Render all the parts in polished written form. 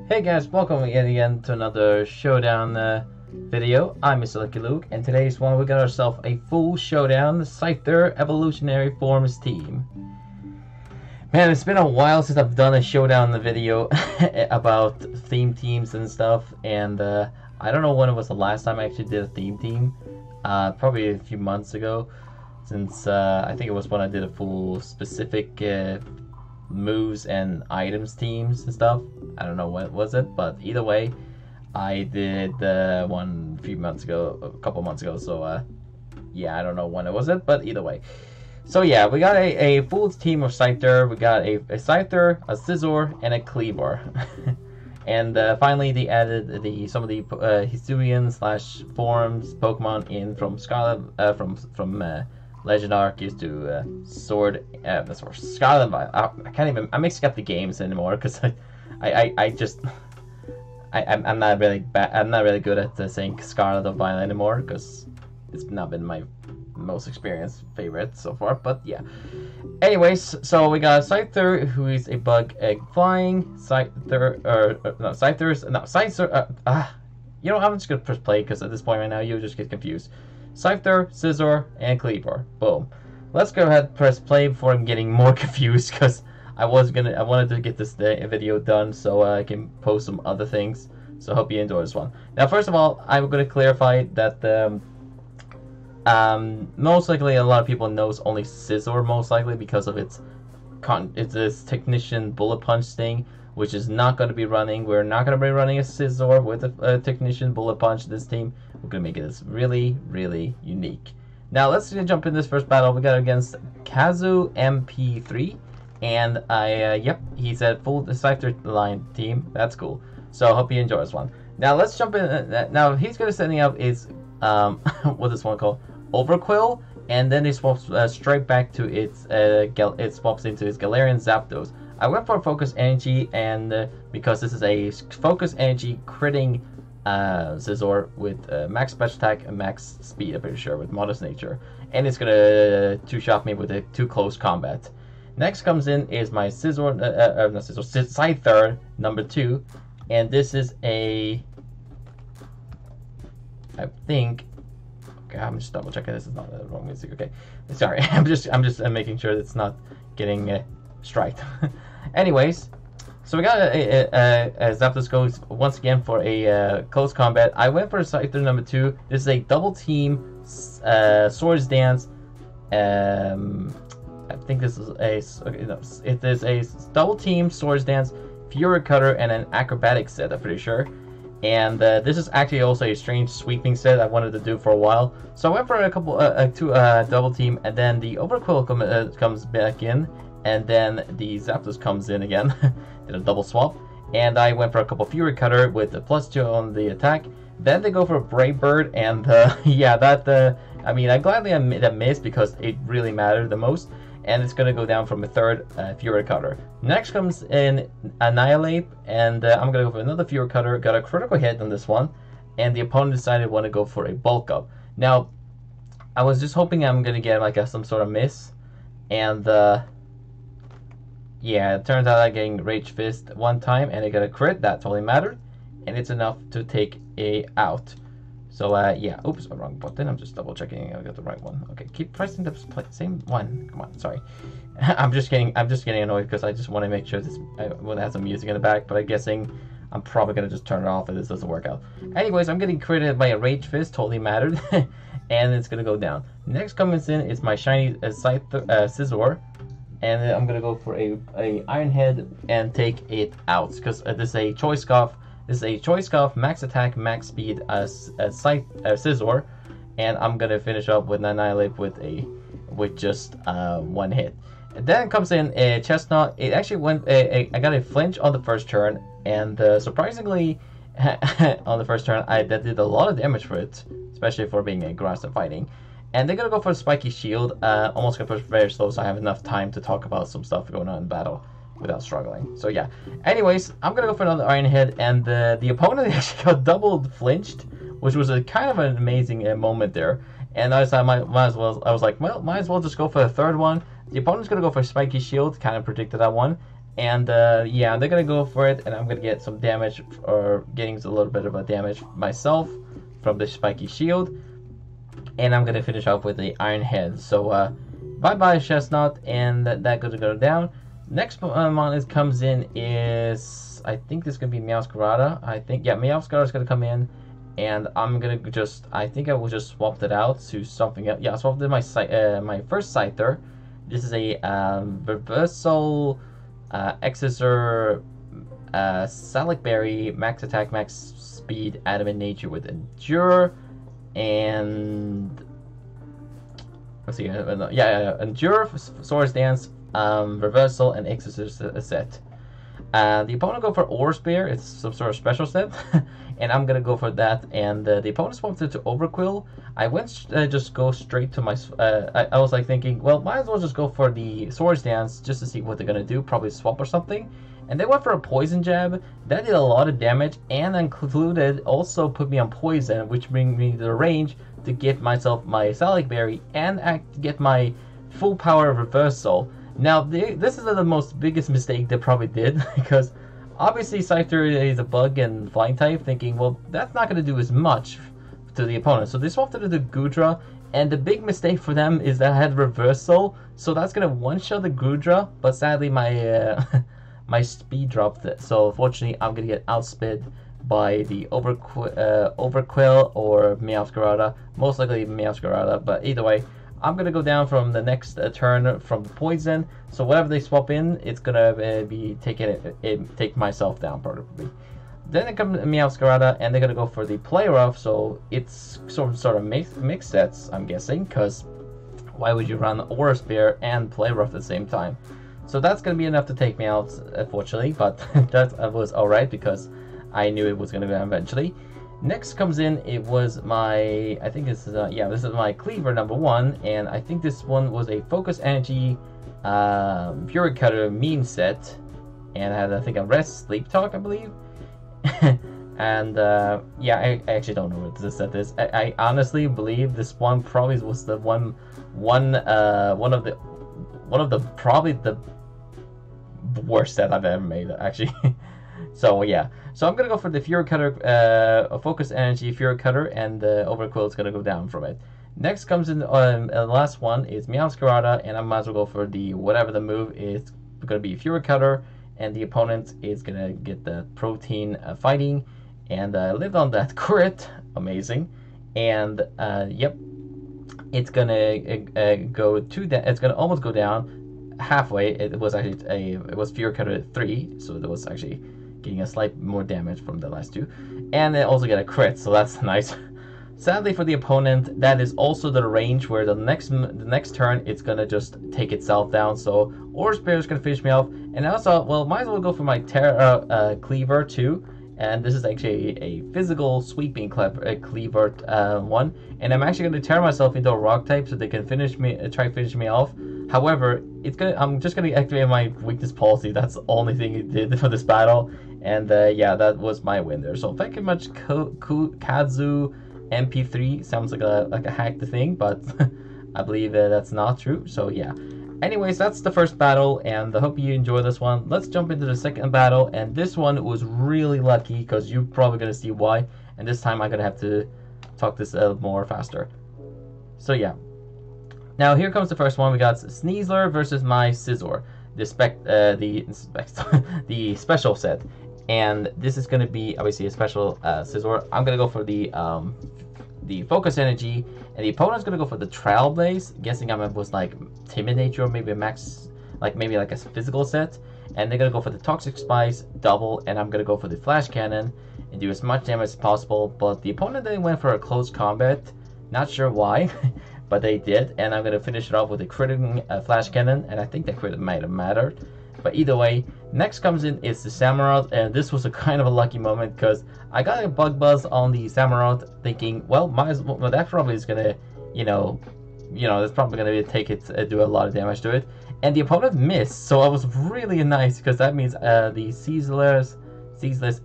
Hey guys, welcome yet again to another showdown video. I'm Mr. Lucky Luke, and today's one we got ourselves a full showdown Scyther Evolutionary Forms team. Man, it's been a while since I've done a showdown video about theme teams and stuff, and I don't know when it was the last time I actually did a theme team. Probably a few months ago, since I think it was when I did a full specific moves and items teams and stuff. I don't know when was it, but either way, I did one a few months ago, a couple months ago. So yeah, I don't know when it was it, but either way. So yeah, we got a full team of Scyther. We got a Scyther, a Scizor, and a Kleavor. And finally, they added some of the Hisuian / forms Pokemon in from Scarlet, from Legend Arceus to Sword, Scarlet Violet. I can't even. I'm mixing up the games anymore because I'm not really bad. I'm not really good at saying Scarlet or Violet anymore because it's not been my most experienced favorite so far. But yeah. Anyways, so we got Scyther, who is a bug egg flying. Scyther, you know, I'm just gonna press play because at this point right now you'll just get confused. Scyther, Scizor, and Kleavor. Boom. Let's go ahead and press play before I'm getting more confused because I wanted to get this video done so I can post some other things. So I hope you enjoy this one. Now, first of all, I'm going to clarify that most likely a lot of people knows only Scizor most likely because of its this Technician Bullet Punch thing, which is not going to be running. We're not going to be running a Scizor with a Technician Bullet Punch this team. We're going to make it really, really unique. Now, let's jump in this first battle. We got against Kazu MP3. And yep, he's a full Scyther line team. That's cool. So I hope you enjoy this one. Now, let's jump in. Now, he's going to setting up is, what's this one called? Overquill. And then it swaps straight back to its, it swaps into its Galarian Zapdos. I went for Focus Energy, and because this is a Focus Energy critting Scizor with max special attack and max speed, I'm pretty sure, with Modest Nature. And it's gonna two-shot me with a too-close combat. Next comes in is my Scyther number 2, and this is a, I think. Okay, I'm just double checking this is not the wrong music. Okay, sorry, I'm just making sure it's not getting striked. Anyways, so we got a Zapdos goes once again for a close combat. I went for a Scyther number 2. This is a double team Swords Dance. I think this is it is a double team Swords Dance, Fury Cutter, and an Acrobatic set, I'm pretty sure. And this is actually also a strange sweeping set I wanted to do for a while. So I went for a couple double team, and then the Overquill comes back in, and then the Zapdos comes in again. Did a double swap, and I went for a couple Fury Cutter with a +2 on the attack. Then they go for a Brave Bird, and yeah, that I mean, I gladly missed because it really mattered the most. And it's going to go down from a third Fury Cutter. Next comes in Annihilate, and I'm going to go for another Fury Cutter. Got a critical hit on this one, and the opponent decided to want to go for a Bulk Up. Now, I was just hoping I'm going to get like some sort of miss, and yeah, it turns out I'm getting Rage Fist one time, and I got a crit. That totally mattered, and it's enough to take a out. So yeah, oops, wrong button. I'm just double checking I got the right one. Okay, keep pressing the same one. Come on, sorry. I'm just getting annoyed because I just want to make sure this will have some music in the back. But I'm guessing I'm probably gonna just turn it off if this doesn't work out. Anyways, I'm getting critted by a Rage Fist. Totally mattered, and it's gonna go down. Next comes in is my shiny Scizor, and I'm gonna go for a Iron Head and take it out because this is a Choice Scarf. This is a Choice Scarf, max attack, max speed, Scizor, and I'm gonna finish up with Annihilate with just one hit. And then comes in a Chestnut. It actually went. I got a flinch on the first turn, and surprisingly, on the first turn, that did a lot of damage for it, especially for being a grass and fighting. And they're gonna go for a Spiky Shield. Almost gonna push very slow, so I have enough time to talk about some stuff going on in battle without struggling. So yeah. Anyways, I'm gonna go for another Iron Head, and the opponent actually got double flinched, which was a kind of an amazing moment there. And I might as well. I was like, well, might as well just go for the third one. The opponent's gonna go for Spiky Shield. Kind of predicted that one, And yeah, they're gonna go for it, and I'm gonna get some damage, or getting a little bit of a damage myself from the spiky shield. And I'm gonna finish off with the Iron Head. So bye bye Chestnut, and that goes to go down. Next mon that comes in is, I think this is gonna be Meowscarada. I think, yeah, Meowscarada is gonna come in, and I'm gonna just, I think I will just swap that out to something else. Yeah, I swapped in my my first Scyther. This is a Reversal Scizor Salic Berry, max attack, max speed, adamant nature with Endure, and let's see, Endure, Swords Dance, Reversal, and Scizor set. The opponent go for Ore Spear. It's some sort of special set, and I'm gonna go for that. And the opponent swapped it to Overquill. I went just go straight to my. I was like thinking, well, might as well just go for the Swords Dance just to see what they're gonna do. Probably swap or something. And they went for a Poison Jab. That did a lot of damage, and included also put me on Poison, which brings me to the range to get myself my Salic Berry and get my full power Reversal. Now, this is the most biggest mistake they probably did, because obviously Scyther is a bug and flying type, thinking, well, that's not going to do as much to the opponent. So they swapped it to the Goodra, and the big mistake for them is that I had Reversal, so that's going to one-shot the Goodra, but sadly my my speed dropped, so unfortunately I'm going to get outsped by the Overquill or Meowscarada, most likely Meowscarada, but either way, I'm gonna go down from the next turn from the poison. So whatever they swap in, it's gonna be take myself down probably. Then it comes Meowscarada, and they're gonna go for the play rough. So it's sort of mixed sets, I'm guessing, because why would you run Aura Spear and play rough at the same time? So that's gonna be enough to take me out, unfortunately. But that was alright, because I knew it was gonna go eventually. Next comes in, it was my, I think this is, this is my Kleavor #1, and I think this one was a Focus Energy Fury Cutter meme set, and I had, I think, a Rest Sleep Talk, I believe. And yeah, I actually don't know what this set is. I honestly believe this one probably was the one of the probably the worst set I've ever made, actually. So yeah, so I'm gonna go for the Fury Cutter, Focus Energy Fury Cutter, and the Overquill is gonna go down from it. Next comes in, the last one is Meowscarada, and I might as well go for the whatever the move is gonna be Fury Cutter, and the opponent is gonna get the Protein Fighting, and lived on that crit, amazing, and yep, it's gonna go to that. It's gonna almost go down halfway. It was actually it was Fury Cutter 3, so it was actually getting a slight more damage from the last two, and they also get a crit, so that's nice. Sadly for the opponent, that is also the range where the next turn it's gonna just take itself down. So Aura Spear is gonna finish me off, and I also, well, might as well go for my Kleavor too. And this is actually a physical sweeping Kleavor one, and I'm actually going to turn myself into a rock type so they can try to finish me off. However, I'm just going to activate my weakness policy. That's the only thing it did for this battle, and yeah, that was my win there. So thank you much, Kazu MP3. Sounds like a hacked thing, but I believe that's not true. So yeah. Anyways, that's the first battle, and I hope you enjoy this one. Let's jump into the second battle, and this one was really lucky because you're probably going to see why, and this time I'm going to have to talk this more faster. So yeah. Now here comes the first one. We got Scizor versus my Scizor, the special set, and this is going to be obviously a special Scizor. I'm going to go for the Focus Energy, and the opponent's gonna go for the Trailblaze. Guessing I was like Timid Nature, or maybe a max, maybe like a physical set. And they're gonna go for the Toxic Spice double, and I'm gonna go for the Flash Cannon and do as much damage as possible. But the opponent then went for a close combat. Not sure why, but they did. And I'm gonna finish it off with a critical Flash Cannon, and I think that crit might have mattered. But either way, next comes in is the Samurott, and this was a kind of a lucky moment because I got a Bug Buzz on the Samurott, thinking, well, that probably is gonna, that's probably gonna do a lot of damage to it, and the opponent missed. So I was really nice because that means the Ceaseless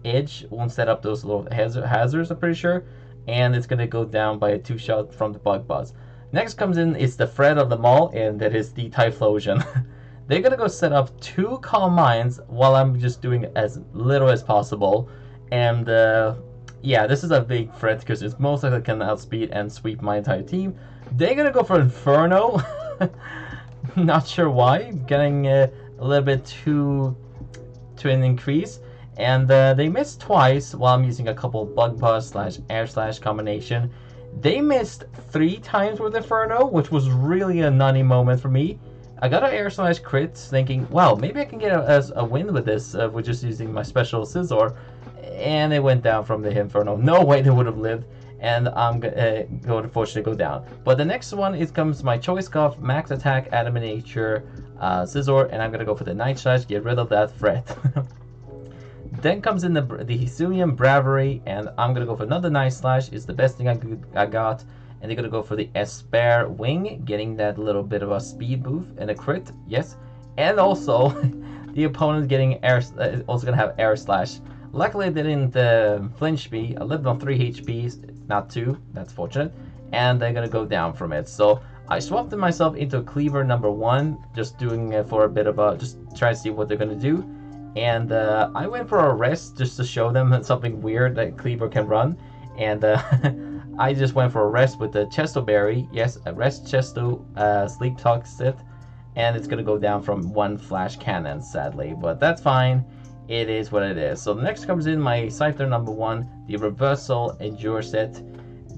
Edge won't set up those little hazards, I'm pretty sure, and it's gonna go down by a 2-shot from the Bug Buzz. Next comes in is the Fred of them all, and that is the Typhlosion. they're gonna go set up 2 Calm Minds while I'm just doing as little as possible. And yeah, this is a big threat because it's most likely can outspeed and sweep my entire team. They're gonna go for Inferno. Not sure why, getting a little bit too an increase. And they missed twice while I'm using a couple Bug Buzz / Air Slash combination. They missed 3 times with Inferno, which was really a nutty moment for me. I got an Air Slash crit, thinking, wow, maybe I can get a win with this, with just using my special Scizor. And it went down from the Inferno. No way they would have lived. And I'm going to unfortunately go down. But the next one comes my Choice Scarf, Max Attack, Adamant Nature, Scizor, and I'm going to go for the Night Slash, get rid of that threat. Then comes in the Hisuian Bravery, and I'm going to go for another Night Slash. It's the best thing I got. And they're going to go for the Esper Wing, getting that little bit of a speed boost and a crit, yes. And also, the opponent getting also going to have Air Slash. Luckily, they didn't flinch me. I lived on 3 HP, not 2. That's fortunate. And they're going to go down from it. So I swapped myself into a Kleavor number 1, just doing for a bit of a, just try to see what they're going to do. And I went for a rest just to show them something weird that Kleavor can run. And I just went for a rest with the Chesto Berry. Yes, a rest Chesto Sleep Talk Sit. And it's going to go down from 1 Flash Cannon, sadly. But that's fine. It is what it is. So next comes in my Scyther number 1, the Reversal Endure set.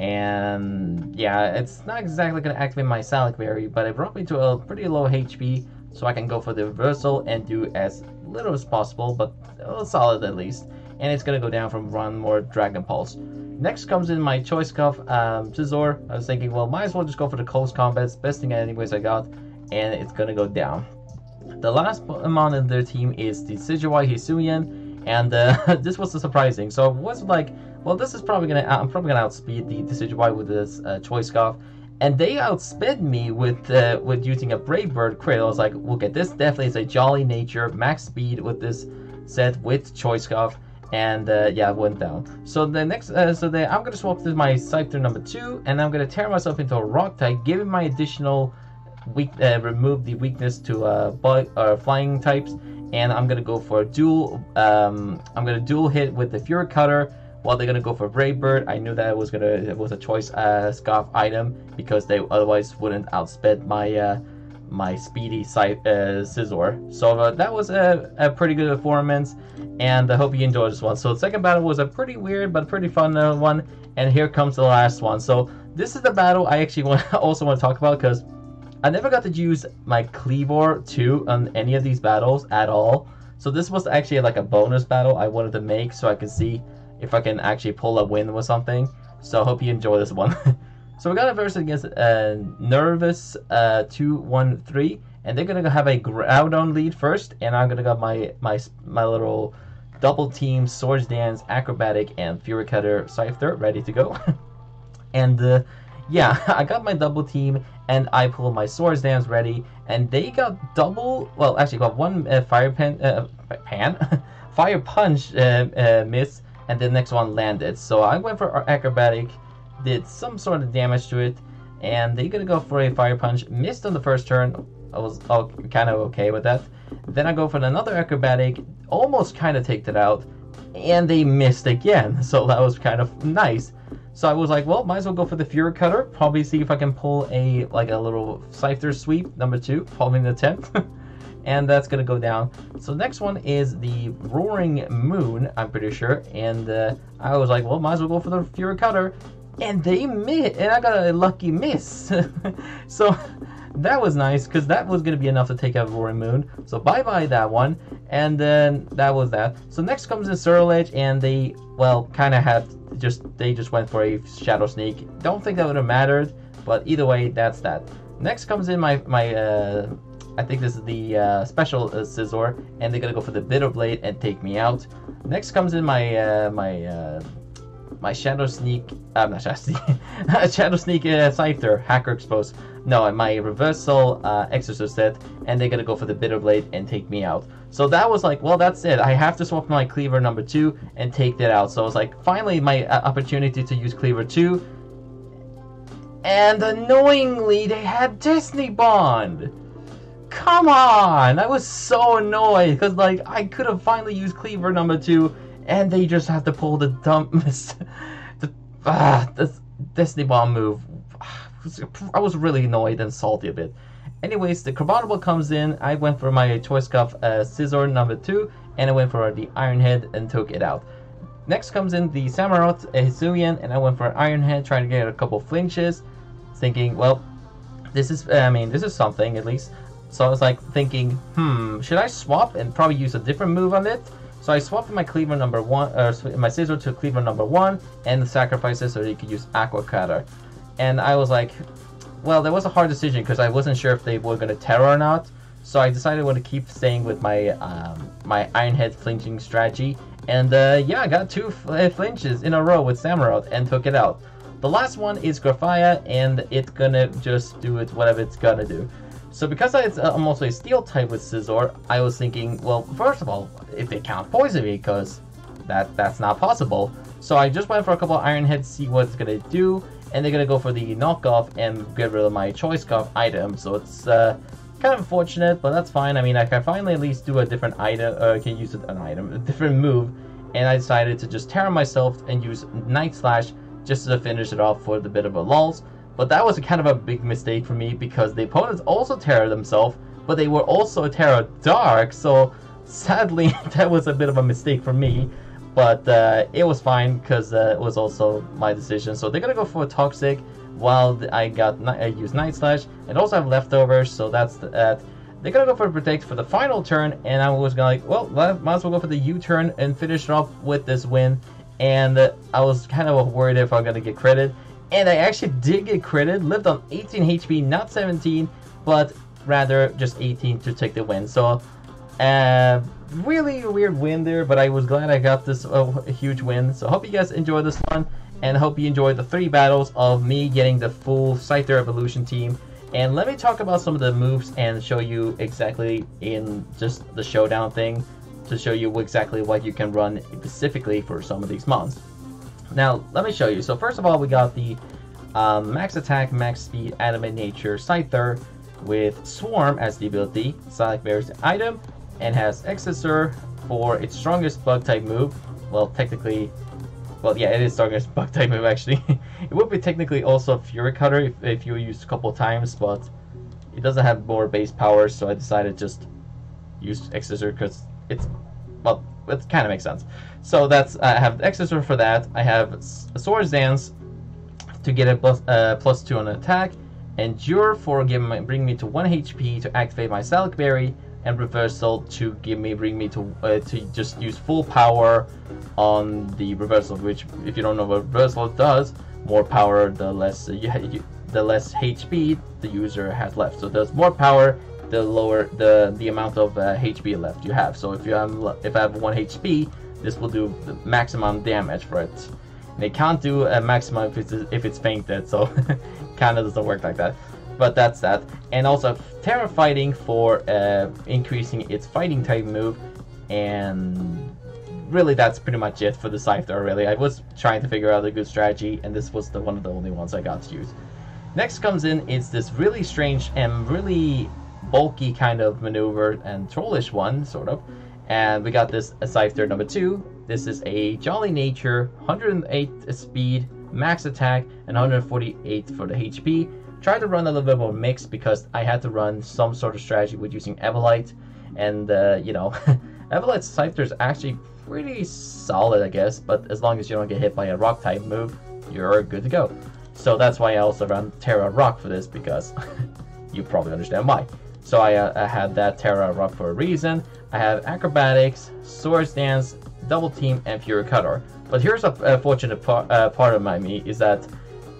And yeah, it's not exactly going to activate my Salic Berry, but it brought me to a pretty low HP. So I can go for the Reversal and do as little as possible, but solid at least. And it's going to go down from 1 more Dragon Pulse. Next comes in my Choice Scarf, Scizor. I was thinking, well, might as well just go for the Close Combats. Best thing anyways I got. And it's going to go down. The last amount in their team is the Decidueye Hisuian, and this was surprising. So I was like, well, this is probably I'm probably gonna outspeed the Decidueye with this Choice Scarf, and they outsped me with using a Brave Bird crit. I was like, look at this, definitely is a Jolly Nature, max speed with this set with Choice Scarf, and yeah, it went down. So the next, I'm gonna swap to my Scyther number 2, and I'm gonna tear myself into a Rock type, giving my additional remove the weakness to flying types, and I'm gonna go for a dual. I'm gonna dual hit with the Fury Cutter while they're gonna go for Brave Bird. I knew that it was a Choice Scarf item because they otherwise wouldn't outsped my my speedy Scizor. So that was a pretty good performance, and I hope you enjoyed this one. So the second battle was a pretty weird but pretty fun one, and here comes the last one. So this is the battle I actually also want to talk about because I never got to use my Kleavor 2 on any of these battles at all. So this was actually like a bonus battle I wanted to make so I can see if I can actually pull a win with something. So I hope you enjoy this one. So we got a versus against Nervous 213, and they're gonna have a Groudon lead first, and I'm gonna got my little double team Swords Dance, Acrobatic, and Fury Cutter Scyther ready to go. And yeah, I got my double team, and I pulled my Swords Dance ready, and they got double, well, actually got 1 Fire Punch miss, and the next one landed. So I went for Acrobatic, did some sort of damage to it, and they're gonna go for a Fire Punch, missed on the first turn. I was kind of okay with that. Then I go for another Acrobatic, almost kind of take it out, and they missed again, so that was kind of nice. So I was like, well, might as well go for the Fury Cutter. Probably see if I can pull a little Scyther sweep, number 2, probably an attempt. And that's going to go down. So next one is the Roaring Moon, I'm pretty sure. And I was like, well, might as well go for the Fury Cutter. And they missed, and I got a lucky miss. So that was nice, because that was going to be enough to take out Roaring Moon. So bye-bye that one. And then that was that. So next comes the Surledge, and they, well, kind of had they just went for a Shadow Sneak. Don't think that would have mattered, but either way, that's that. Next comes in my I think this is the special Scizor, and they're gonna go for the Bitter Blade and take me out. Next comes in my my Shadow Sneak, not Shadow Sneak, Shadow Sneak Scyther, Hacker Exposed. No, my Reversal Exorcist set, and they're gonna go for the Bitter Blade and take me out. So that was like, well, that's it. I have to swap my Kleavor number 2 and take that out. So I was like, finally, my opportunity to use Kleavor 2. And annoyingly, they had Destiny Bond. Come on! I was so annoyed because like I could have finally used Kleavor number 2, and they just have to pull the dumbest, this Destiny Bomb move. I was really annoyed and salty a bit. Anyways, the Carbonable comes in. I went for my Choice Scarf Scizor number 2, and I went for the Iron Head and took it out. Next comes in the Samurott Hisuian, and I went for Iron Head, trying to get a couple flinches, thinking, well, this is something at least. So I was like thinking, should I swap and probably use a different move on it? So I swapped my Kleavor number 1, my Scizor to Kleavor number 1, and sacrificed it so that you could use Aqua Cutter. And I was like, well, that was a hard decision because I wasn't sure if they were going to Terra or not. So I decided I want to keep staying with my my Iron Head flinching strategy. And yeah, I got 2 flinches in a row with Samurott and took it out. The last one is Graphia, and it's gonna just do it whatever it's gonna do. So because it's mostly a Steel type with Scizor, I was thinking, well, first of all, if they can't poison me, because that's not possible. So I just went for a couple of Iron Heads, see what it's gonna do, and they're gonna go for the knockoff and get rid of my Choice Scarf item. So it's kind of unfortunate, but that's fine. I mean, I can finally at least do a different item, or can use a different move, and I decided to just Terra myself and use Night Slash just to finish it off for the bit of a lulz. But that was kind of a big mistake for me because the opponents also Terra themselves, but they were also Terra Dark, so sadly that was a bit of a mistake for me. But it was fine because it was also my decision. So they're gonna go for a Toxic while I used Night Slash, and also have leftovers, so that's that. They're gonna go for a Protect for the final turn, and I was gonna like, well, might as well go for the U-turn and finish it off with this win. And I was kind of worried if I'm gonna get credit. And I actually did get credit, lived on 18 HP, not 17, but rather just 18 to take the win. So, really weird win there, but I was glad I got this huge win. So I hope you guys enjoyed this one, and I hope you enjoyed the 3 battles of me getting the full Scyther Evolution team. And let me talk about some of the moves and show you exactly in just the showdown thing, to show you exactly what you can run specifically for some of these mons. Now, let me show you. So first of all, we got the max attack, max speed, adamant nature Scyther with Swarm as the ability, Psychic Berries item, and has Scizor for its strongest bug type move. Well, technically, well, yeah, it is strongest bug type move actually. It would be technically also Fury Cutter if you used a couple times, but it doesn't have more base power, so I decided just use Scizor because it's, well, it kind of makes sense. So that's, I have Scizor for that. I have Swords Dance to get a +2 on attack, Endure for bring me to 1 HP to activate my Psychic Berry, and Reversal to bring me to just use full power on the Reversal. Which, if you don't know what Reversal does, more power, the less the less HP the user has left. So it does more power, the lower the amount of HP left you have. So if I have 1 HP, this will do the maximum damage for it. And it can't do a maximum if it's fainted, so kind of doesn't work like that. But that's that. And also Terra Fighting for increasing its fighting type move. And really that's pretty much it for the Scyther, really. I was trying to figure out a good strategy, and this was one of the only ones I got to use. Next comes in is this really strange and really bulky kind of maneuver and trollish one, sort of. And we got this Scyther number 2. This is a Jolly Nature, 108 speed, max attack, and 148 for the HP. Tried to run a little bit more mixed because I had to run some sort of strategy with using Evolite. And, you know, Evolite's Scyther is actually pretty solid, I guess. But as long as you don't get hit by a rock type move, you're good to go. So that's why I also run Terra Rock for this, because you probably understand why. So I had that Terra Rock for a reason. I have Acrobatics, Swords Dance, Double Team, and Fury Cutter. But here's a fortunate part of me is that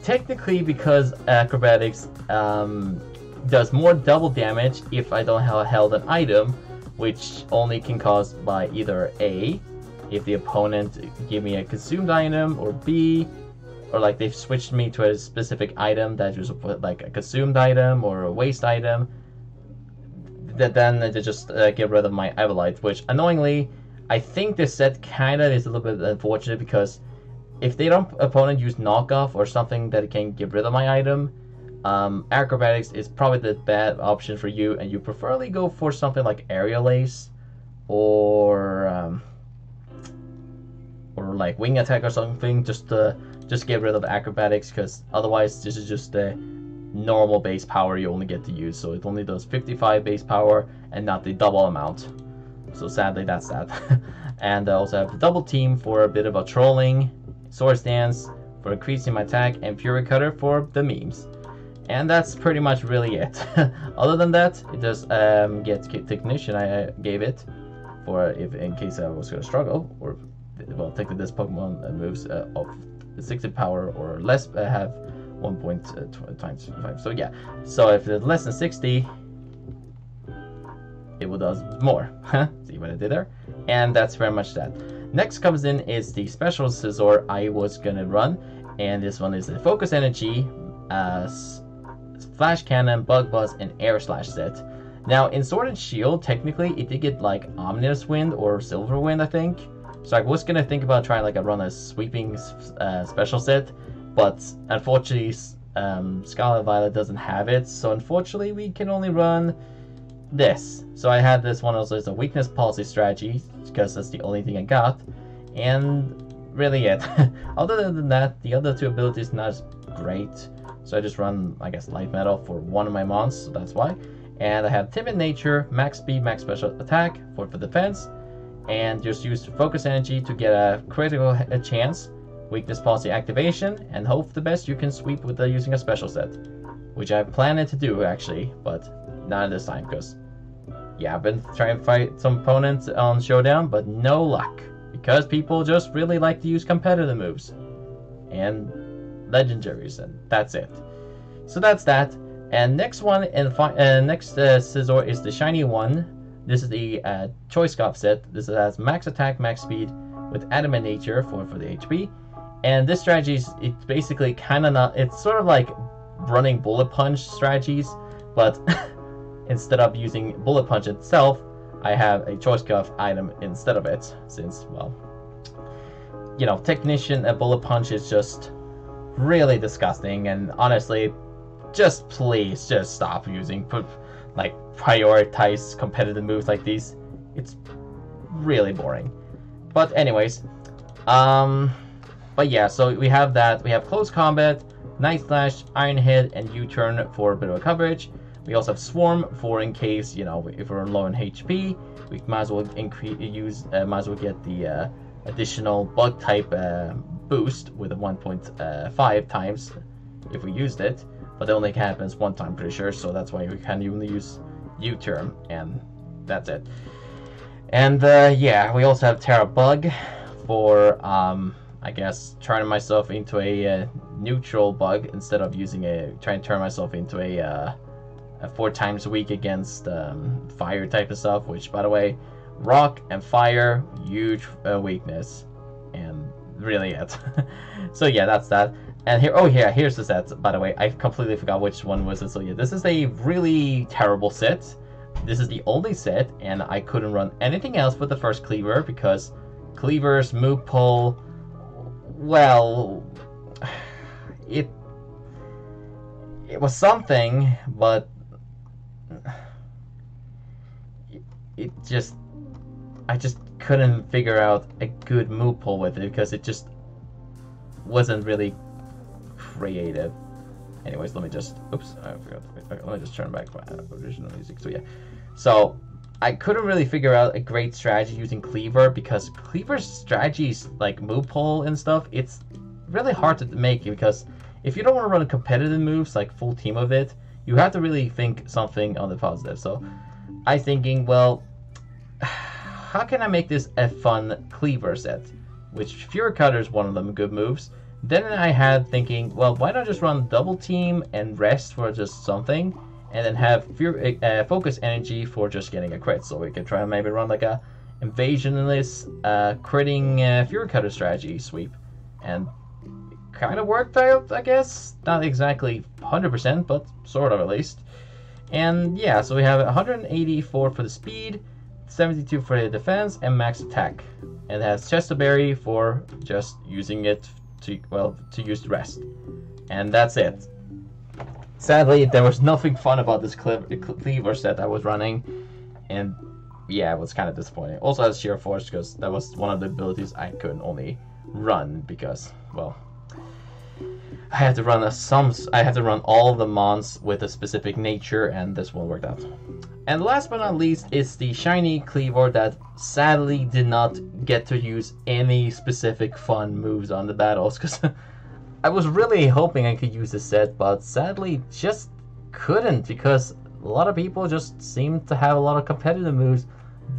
technically, because Acrobatics does more double damage if I don't have held an item, which only can cause by either A, if the opponent give me a consumed item, or B, or like they've switched me to a specific item that just put like a consumed item or a waste item, then they just get rid of my Evolite, which annoyingly, I think this set kind of is a little bit unfortunate, because if they don't opponent use knockoff or something that can get rid of my item, Acrobatics is probably the bad option for you, and you preferably go for something like Aerial Ace or like Wing Attack or something, just to get rid of Acrobatics, because otherwise this is just the normal base power you only get to use, so it only does 55 base power and not the double amount. So sadly that's that. And I also have the Double Team for a bit of a trolling, Swords Dance for increasing my attack, and Fury Cutter for the memes. And that's pretty much really it. Other than that, it does get Technician. I gave it for in case I was going to struggle, or well, technically this Pokemon moves of 60 power or less have 1 times 5. So yeah, so if it's less than 60, it will does more. See what I did there? And that's very much that. Next comes in is the special Scizor I was gonna run, and this one is the Focus Energy, Flash Cannon, Bug Buzz, and Air Slash set. Now in Sword and Shield, technically it did get like Omnious Wind or Silver Wind, I think. So I was gonna think about trying like a run a sweeping special set, but unfortunately Scarlet Violet doesn't have it, so unfortunately we can only run this. So I had this one also as a weakness policy strategy, because that's the only thing I got, and really it. Other than that, the other two abilities not as great, so I just run, I guess, Light Metal for one of my mons, so that's why. And I have Timid Nature, Max Speed, Max Special Attack for defense, and just use Focus Energy to get a critical chance, weakness policy activation, and hope for the best you can sweep with using a special set, which I planned to do actually, but not this time, because yeah, I've been trying to fight some opponents on Showdown, but no luck, because people just really like to use competitive moves and legendaries, and that's it. So that's that. And next one, and next Scizor is the shiny one. This is the Choice Scarf set. This has max attack, max speed with Adamant Nature for the HP. And this strategy is, it's basically kind of not, it's sort of like running Bullet Punch strategies, but instead of using Bullet Punch itself, I have a Choice Scarf item instead of it, since, well, you know, Technician and Bullet Punch is just really disgusting, and honestly, just please, just stop using, like, prioritize competitive moves like these. It's really boring. But anyways, but yeah, so we have that. We have Close Combat, Night Slash, Iron Head, and U-Turn for a bit of coverage. We also have Swarm for in case, you know, if we're low in HP, we might as well might as well get the additional Bug type boost with a 1.5 times if we used it. But it only happens one time, pretty sure, so that's why we can only use U-Turn, and that's it. And yeah, we also have Terra Bug for I guess turning myself into a neutral bug instead of using trying to turn myself into a 4 times weak against fire type of stuff, which, by the way, rock and fire, huge weakness, and really it. So yeah, that's that. And here, oh yeah, here's the set, by the way. I completely forgot which one was it. So yeah, this is a really terrible set. This is the only set, and I couldn't run anything else with the first Kleavor, because Kleavor's move pull, well, it was something, but it just, I just couldn't figure out a good move pull with it, because it just wasn't really creative. Anyways, let me just, oops, I forgot. Let me just turn back my original music. So yeah, so I couldn't really figure out a great strategy using Kleavor, because Kleavor's strategies like move pull and stuff, it's really hard to make, because if you don't want to run competitive moves like full team of it, you have to really think something on the positive. So I thinking, well, how can I make this a fun Kleavor set? Which Fury Cutter is one of them good moves. Then I had thinking, well, why not just run Double Team and rest for just something, and then have Focus Energy for just getting a crit. So we could try and maybe run like a Invasionless critting Fury Cutter strategy sweep. And kind of worked out, I guess. Not exactly 100%, but sort of at least. And yeah, so we have 184 for the speed, 72 for the defense, and max attack. And it has Chesterberry for just using it to, well, to use the rest. And that's it. sadly, there was nothing fun about this Kleavor set I was running, and yeah, it was kind of disappointing. Also has Sheer Force, because that was one of the abilities I couldn't only run because, well, I had to run all the mons with a specific nature, and this one worked out. And last but not least is the shiny Kleavor that sadly did not get to use any specific fun moves on the battles, because I was really hoping I could use this set, but sadly just couldn't, because a lot of people just seem to have a lot of competitive moves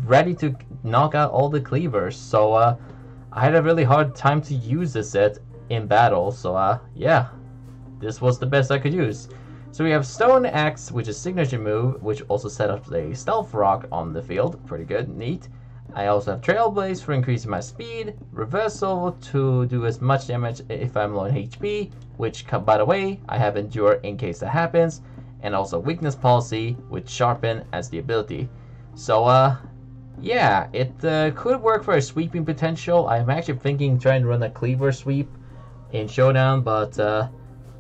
ready to knock out all the Kleavors, so I had a really hard time to use this set in battle, so yeah, this was the best I could use. So we have Stone Axe, which is signature move, which also set up a Stealth Rock on the field. Pretty good, neat. I also have Trailblaze for increasing my speed, Reversal to do as much damage if I'm low in HP, which, by the way, I have Endure in case that happens, and also Weakness Policy with Sharpen as the ability. So yeah, it could work for a sweeping potential. I'm actually thinking trying to run a Kleavor sweep in Showdown, but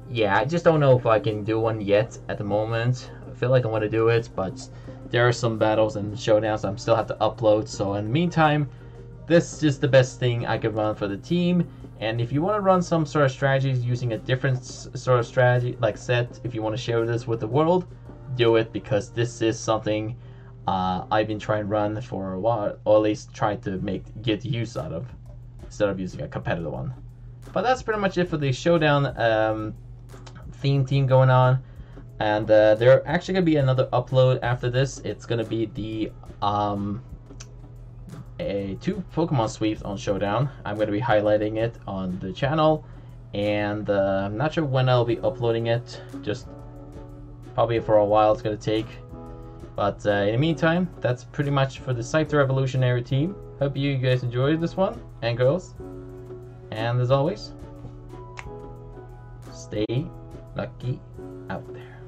yeah, I just don't know if I can do one yet at the moment. I feel like I want to do it, but there are some battles and showdowns I still have to upload. So in the meantime, this is just the best thing I could run for the team. And if you want to run some sort of strategies using a different sort of strategy, like set, if you want to share this with the world, do it, because this is something I've been trying to run for a while, or at least try to get use out of, instead of using a competitive one. But that's pretty much it for the showdown team going on, and there actually gonna be another upload after this. It's gonna be the 2 Pokemon sweeps on Showdown. I'm gonna be highlighting it on the channel, and I'm not sure when I'll be uploading it. Just probably for a while it's gonna take. But in the meantime, that's pretty much for the Scyther Evolutionary team. Hope you guys enjoyed this one, and girls. And as always, stay lucky out there.